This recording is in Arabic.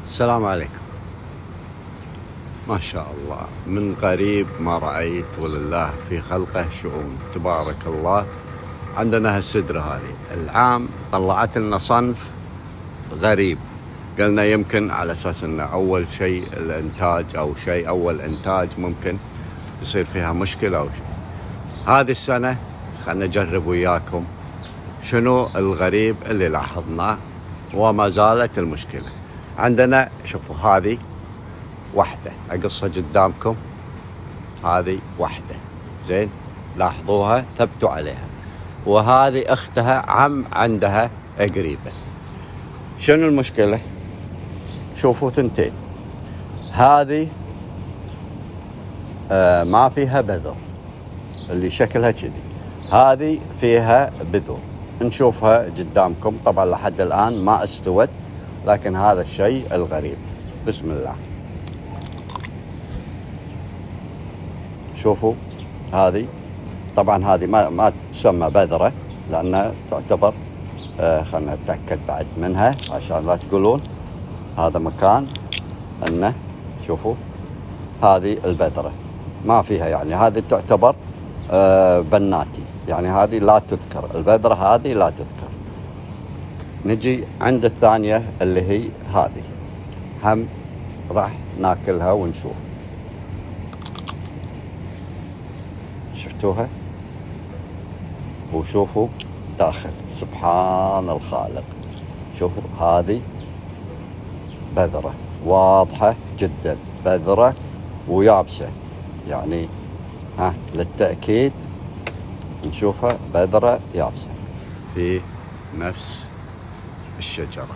السلام عليكم. ما شاء الله من قريب ما رأيت ولله في خلقه شؤون تبارك الله. عندنا هالسدرة هذه العام طلعت لنا صنف غريب، قلنا يمكن على أساس أنه أول شيء الإنتاج أو شيء أول إنتاج ممكن يصير فيها مشكلة أو شيء. هذه السنة خلنا نجرب وياكم شنو الغريب اللي لاحظناه وما زالت المشكلة عندنا. شوفوا هذه واحدة أقصها قدامكم، هذه واحدة زين، لاحظوها ثبتوا عليها، وهذه أختها عندها قريبة. شنو المشكلة؟ شوفوا ثنتين، هذه ما فيها بذر اللي شكلها كذي، هذه فيها بذور نشوفها قدامكم. طبعا لحد الآن ما استوت، لكن هذا الشيء الغريب. بسم الله، شوفوا هذه طبعا هذه ما تسمى بذرة لأنها تعتبر خلنا نتأكد بعد منها عشان لا تقولون هذا مكان أنه. شوفوا هذه البذرة ما فيها، يعني هذه تعتبر بناتي، يعني هذه لا تذكر، البذرة هذه لا تذكر. نجي عند الثانية اللي هي هذه، هم راح ناكلها ونشوف. شفتوها؟ وشوفوا داخل، سبحان الخالق. شوفوا هذه بذرة واضحة جدا، بذرة ويابسة، يعني للتأكيد نشوفها بذرة يابسة في نفس الشجرة.